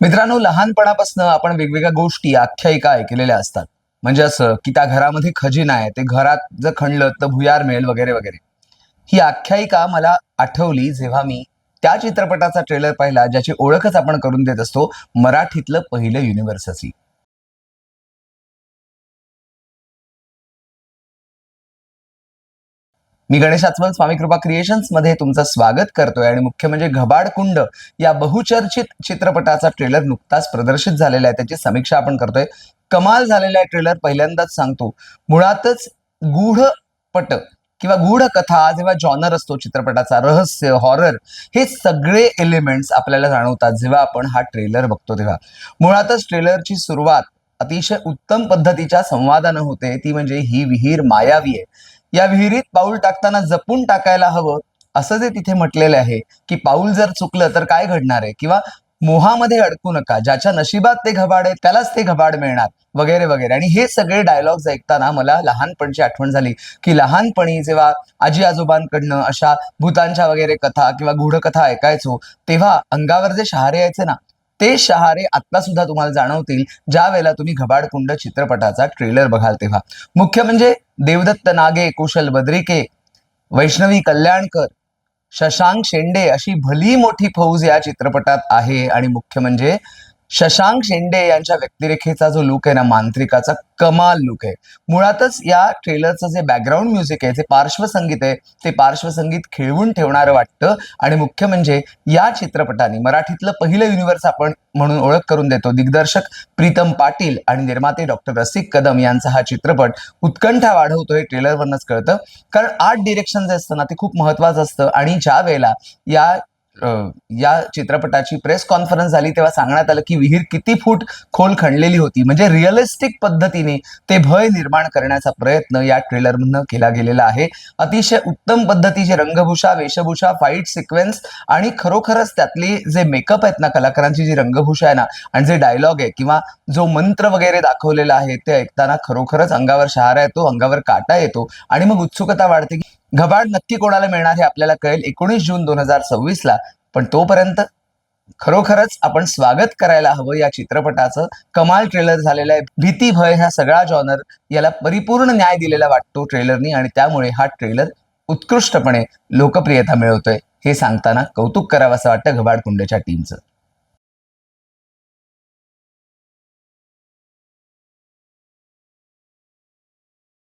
मित्रांनो, लहानपणापासून आपण वेगवेगळ्या गोष्टी, आख्यायिका ऐकलेल्या असतात. म्हणजे असं, की त्या घरामध्ये खजिना आहे, ते घरात जर खणलं तर भुयार मिळेल वगैरे, वगैरे. ही आख्यायिका मला आठवली जेव्हा मी त्या चित्रपटाचा ट्रेलर पाहिला, ज्याची ओळखच आपण करून देत असतो, मराठीतलं पहिलं युनिव्हर्सची. मी गणेश आचवल स्वामी कृपा क्रिएशन्स मध्ये तुमचं स्वागत करतोय आणि मुख्य म्हणजे घबाडकुंड या बहुचर्चित चित्रपटाचा ट्रेलर नुकताच प्रदर्शित झालेला आहे. त्याची समीक्षा आपण करतोय. कमाल झालेला आहे ट्रेलर, पहिल्यांदाच सांगतो. मुळातच गूढपट किंवा गूढ कथा जेव्हा जॉनर असतो चित्रपटाचा, रहस्य, हॉरर, हे सगळे एलिमेंट्स आपल्याला जाणवतात जेव्हा आपण हा ट्रेलर बघतो तेव्हा. मुळातच ट्रेलरची सुरुवात अतिशय उत्तम पद्धतीच्या संवादानं होते, ती म्हणजे ही विहीर मायावी आहे. या विहिरीत पाऊल टाकताना जपून टाकायला हवं, असं जे तिथे म्हटलेलं आहे, की पाऊल जर चुकलं तर काय घडणार आहे, किंवा मोहामध्ये अडकू नका, ज्याच्या नशिबात ते घबाड आहे त्यालाच ते घबाड मिळणार, वगैरे वगैरे. आणि हे सगळे डायलॉग्स ऐकताना मला लहानपणची आठवण झाली, की लहानपणी जेव्हा आजी आजोबांकडनं अशा भूतांच्या वगैरे कथा किंवा गूढकथा ऐकायचो, तेव्हा अंगावर जे शहारे यायचे ना, ते शहारे आता सुद्धा तुम्हाला जाणवतील ज्या वेळेला तुम्ही घबाडकुंड चित्रपटाचा ट्रेलर बघाल तेव्हा. मुख्य म्हणजे देवदत्त नागे, कुशल बद्रिके, वैष्णवी कल्याणकर, शशांक शेंडे अशी भली मोठी फौज या चित्रपटात आहे. आणि मुख्य म्हणजे शशांक शेंडे यांच्या व्यक्तिरेखेचा जो लुक आहे ना, मांत्रिकाचा कमाल लुक आहे. मुळातच या ट्रेलरचं जे बॅकग्राऊंड म्युझिक आहे, जे पार्श्वसंगीत आहे, ते पार्श्वसंगीत खेळवून ठेवणारं वाटतं. आणि मुख्य म्हणजे या चित्रपटाने मराठीतलं पहिलं युनिव्हर्स आपण म्हणून ओळख करून देतो. दिग्दर्शक प्रीतम पाटील आणि निर्माते डॉक्टर रसिक कदम यांचा हा चित्रपट उत्कंठा वाढवतो, हे ट्रेलरवरनच कळतं. कारण आर्ट डिरेक्शन जे असतं ना, ते खूप महत्वाचं असतं. आणि ज्या वेळेला या अ, या चित्रपटाची प्रेस कॉन्फरन्स झाली तेव्हा सांगण्यात आलं, की विहीर किती फूट खोल खणलेली होती. म्हणजे रिअलिस्टिक पद्धतीने ते भय निर्माण करण्याचा प्रयत्न या ट्रेलरमधनं केला गेलेला आहे. अतिशय उत्तम पद्धतीचे रंगभूषा, वेशभूषा, फाईट सिक्वेन्स आणि खरोखरच त्यातले जे मेकअप आहेत ना, कलाकारांची जी रंगभूषा आहे ना, आणि जे डायलॉग आहे किंवा जो मंत्र वगैरे दाखवलेला आहे, ते ऐकताना खरोखरच अंगावर शहारा येतो, अंगावर काटा येतो. आणि मग उत्सुकता वाढते, की घबाड नक्की कोणाला मिळणार हे आपल्याला कळेल 19 जून 2026 ला. पण तोपर्यंत खरोखरच आपण स्वागत करायला हवं या चित्रपटाचं. कमाल ट्रेलर झालेला आहे. भीती, भय ह्या सगळा जॉनर याला परिपूर्ण न्याय दिलेला वाटतो ट्रेलरनी, आणि त्यामुळे हा ट्रेलर उत्कृष्टपणे लोकप्रियता मिळवतोय हे सांगताना कौतुक करावं असं वाटतं घबाडकुंडच्या टीमचं.